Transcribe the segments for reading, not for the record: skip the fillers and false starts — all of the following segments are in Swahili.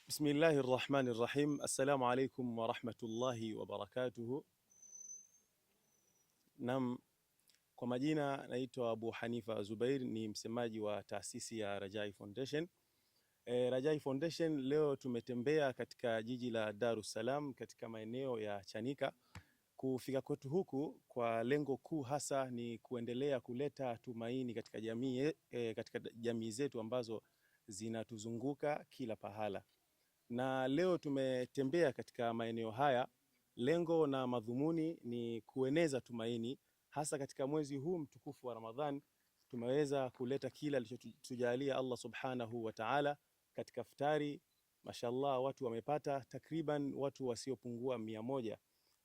Bismillahir Rahmanir Rahim. Assalamu alaikum wa rahmatullahi wa barakatuhu. Naam, kwa majina naitwa Abu Hanifa Zubair, ni msemaji wa taasisi ya Rajai Foundation. Rajai Foundation leo tumetembea katika jiji la Dar es Salaam katika maeneo ya Chanika. Kufika kwetu huku kwa lengo kuu hasa ni kuendelea kuleta tumaini katika jamii zetu ambazo zinatuzunguka kila pahala. Na leo tumetembea katika maeneo haya, lengo na madhumuni ni kueneza tumaini, hasa katika mwezi huu mtukufu wa Ramadhan. Tumeweza kuleta kila alichotujalia Allah subhanahu wa ta'ala katika futari. Mashallah, watu wamepata takriban watu wasiopungua 100.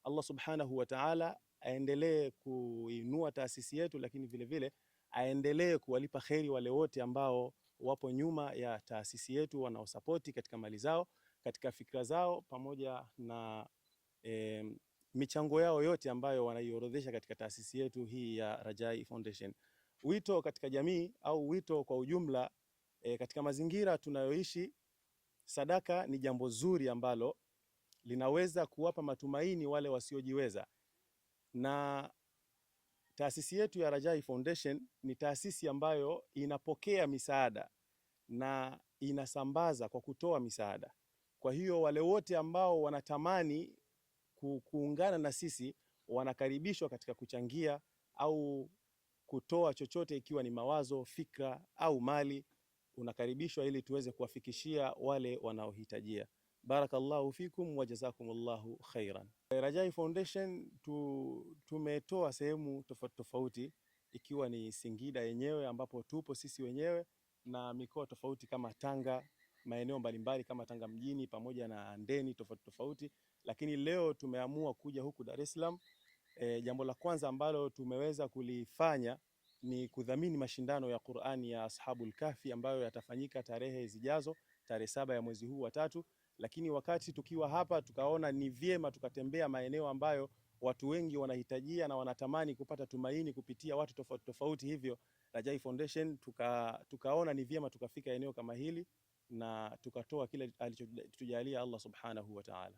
Allah subhanahu wa ta'ala aendelee kuinua taasisi yetu, lakini vile vile aendelee kuwalipa kheri wale wote ambao wapo nyuma ya taasisi yetu, wanaosapoti katika mali zao, katika fikra zao, pamoja na michango yao yote ambayo wanaiorodhesha katika taasisi yetu hii ya Rajai Foundation. Wito katika jamii au wito kwa ujumla, katika mazingira tunayoishi, sadaka ni jambo zuri ambalo linaweza kuwapa matumaini wale wasiojiweza. Na taasisi yetu ya Rajai Foundation ni taasisi ambayo inapokea misaada na inasambaza kwa kutoa misaada. Kwa hiyo wale wote ambao wanatamani kuungana na sisi wanakaribishwa katika kuchangia au kutoa chochote, ikiwa ni mawazo, fikra au mali, unakaribishwa ili tuweze kuwafikishia wale wanaohitajia. Barakallahu fikum wa jazakumullahu khairan. Rajai Foundation tumetoa sehemu tofauti tofauti, ikiwa ni Singida yenyewe ambapo tupo sisi wenyewe, na mikoa tofauti kama Tanga, maeneo mbalimbali kama Tanga mjini pamoja na ndeni tofauti tofauti. Lakini leo tumeamua kuja huku Dar es Salaam. Jambo la kwanza ambalo tumeweza kulifanya ni kudhamini mashindano ya Qur'ani ya Ashabul Kahfi ambayo yatafanyika tarehe zijazo, tarehe 7 ya mwezi huu wa 3. Lakini wakati tukiwa hapa tukaona ni vyema tukatembea maeneo ambayo watu wengi wanahitajia na wanatamani kupata tumaini kupitia watu tofauti tofauti. Hivyo Rajai Foundation tukaona ni vyema tukafika eneo kama hili na tukatoa kile alichotujalia Allah subhanahu wa ta'ala.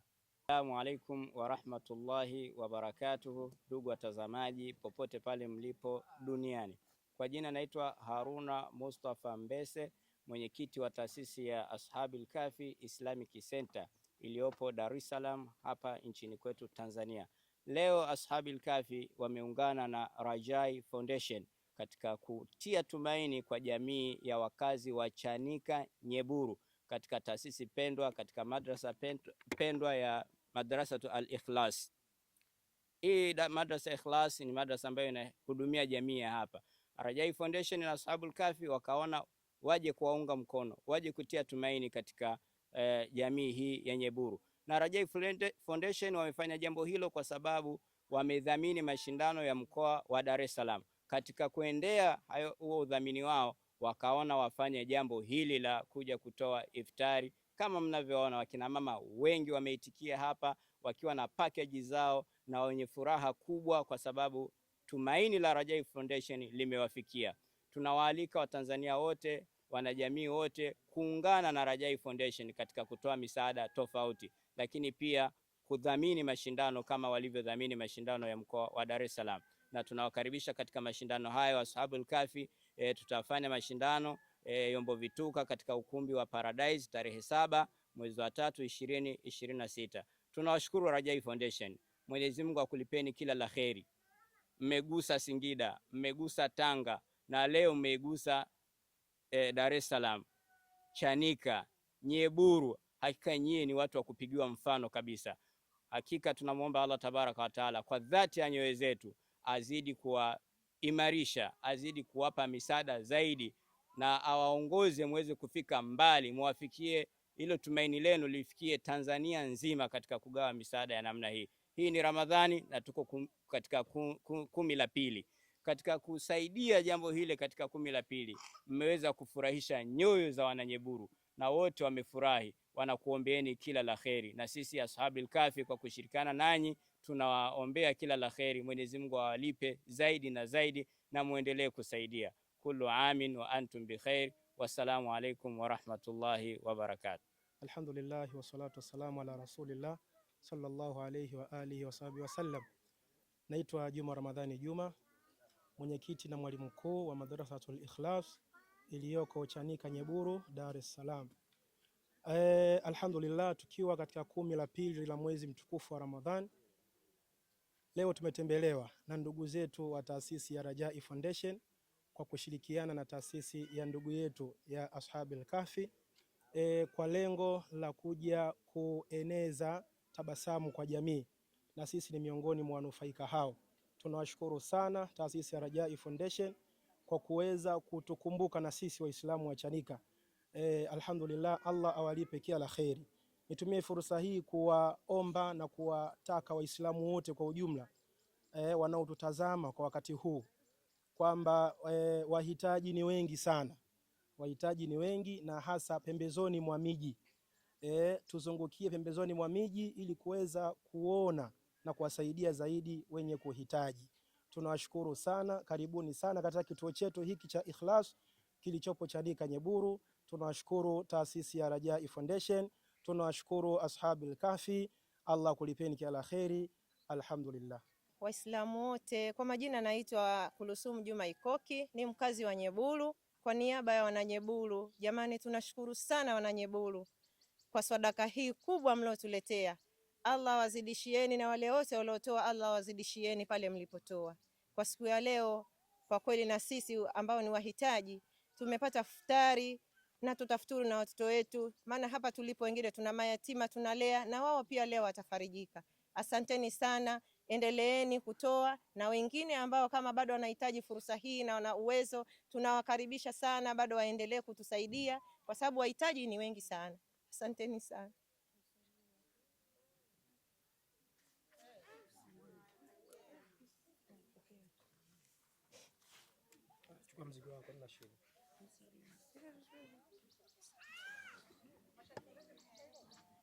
Assalamu alaikum wa rahmatullahi wa barakatuhu, ndugu watazamaji popote pale mlipo duniani. Kwa jina naitwa Haruna Mustafa Mbese, mwenyekiti wa taasisi ya Ashabul Kahfi Islamic Center iliyopo Dar es Salaam hapa nchini kwetu Tanzania. Leo Ashabul Kahfi wameungana na Rajai Foundation katika kutia tumaini kwa jamii ya wakazi wa Chanika Nyeburu, katika taasisi pendwa, katika madrasa pendwa ya Madrasatu Al-Ikhlas. Hii Madrasa Ikhlas ni madrasa ambayo inahudumia jamii ya hapa. Rajai Foundation na Ashabul Kahfi wakaona waje kuwaunga mkono, waje kutia tumaini katika jamii hii ya Nyeburu. Na Rajai Foundation wamefanya jambo hilo kwa sababu wamedhamini mashindano ya mkoa wa Dar es Salaam. Katika kuendea huo udhamini wao, wakaona wafanye jambo hili la kuja kutoa iftari. Kama mnavyoona, wakina mama wengi wameitikia hapa wakiwa na package zao na wenye furaha kubwa, kwa sababu tumaini la Rajai Foundation limewafikia. Tunawaalika Watanzania wote, wanajamii wote kuungana na Rajai Foundation katika kutoa misaada tofauti, lakini pia kudhamini mashindano kama walivyodhamini mashindano ya mkoa wa Dar es Salaam. Na tunawakaribisha katika mashindano hayo Ashabul Kahfi. Tutafanya mashindano Yombo Vituka katika ukumbi wa Paradise tarehe 7 mwezi wa 3 2026. Tunawashukuru Rajai Foundation. Mwenyezi Mungu akulipeni kila la kheri. Mmegusa Singida, mmegusa Tanga, na leo mmegusa Dar es Salaam, Chanika, Nyeburu. Hakika nyie ni watu wa kupigiwa mfano kabisa. Hakika tunamwomba Allah tabaraka wa taala kwa dhati ya nyoyo zetu azidi kuwaimarisha, azidi kuwapa misaada zaidi, na awaongoze muweze kufika mbali, muwafikie hilo tumaini lenu lifikie Tanzania nzima katika kugawa misaada ya namna hii. Hii ni Ramadhani na tuko katika 10 la pili. Katika kusaidia jambo hili katika 10 la pili, mmeweza kufurahisha nyoyo za Wananyeburu na wote wamefurahi. Wanakuombeeni kila la kheri, na sisi Ashabul Kahfi kwa kushirikiana nanyi tunawaombea kila la kheri. Mwenyezi Mungu awalipe zaidi na zaidi, na muendelee kusaidia. Kullu amin wa antum bi khair. Wassalamu alaikum wa rahmatullahi wa barakatuh. Alhamdulillah wassalatu wassalamu ala rasulillah sallallahu alayhi wa alihi wa sahbihi wasallam. Naitwa Juma Ramadhani Juma, mwenyekiti na mwalimu mkuu wa Madrasatul Ikhlas iliyoko Chanika Nyeburu, Dar es Salaam. Alhamdulillah, tukiwa katika 10 la pili la mwezi mtukufu wa Ramadhan, leo tumetembelewa na ndugu zetu wa taasisi ya Rajai Foundation kwa kushirikiana na taasisi ya ndugu yetu ya Ashabil Kahfi kwa lengo la kuja kueneza tabasamu kwa jamii, na sisi ni miongoni mwa wanufaika hao. Tunawashukuru sana taasisi ya Rajai Foundation kwa kuweza kutukumbuka na sisi Waislamu wa Chanika. Alhamdulillah, Allah awalipe kila la kheri. Nitumie fursa hii kuwaomba na kuwataka Waislamu wote kwa ujumla wanaotutazama kwa wakati huu kwamba wahitaji ni wengi sana, wahitaji ni wengi, na hasa pembezoni mwa miji. Tuzungukie pembezoni mwa miji ili kuweza kuona na kuwasaidia zaidi wenye kuhitaji. Tunawashukuru sana, karibuni sana katika kituo chetu hiki cha Ikhlas kilichopo Chanika Nyeburu. Tunawashukuru taasisi ya Rajai Foundation, tunawashukuru Ashabil Kahfi. Allah kulipeni kila la kheri. Alhamdulillah. Waislamu wote, kwa majina naitwa Kulusum Juma Ikoki, ni mkazi wa Nyeburu. Kwa niaba ya wananyeburu, jamani, tunashukuru sana wananyeburu kwa sadaka hii kubwa mliotuletea. Allah wazidishieni, na wale wote waliotoa Allah wazidishieni pale mlipotoa. Kwa siku ya leo, kwa kweli na sisi ambao ni wahitaji tumepata futari na tutafuturu na watoto wetu, maana hapa tulipo wengine tuna mayatima tunalea, na wao pia leo watafarijika. Asanteni sana, endeleeni kutoa, na wengine ambao kama bado wanahitaji fursa hii na wana uwezo, tunawakaribisha sana, bado waendelee kutusaidia kwa sababu wahitaji ni wengi sana. Asanteni sana. Chukua mzigo wako na shida.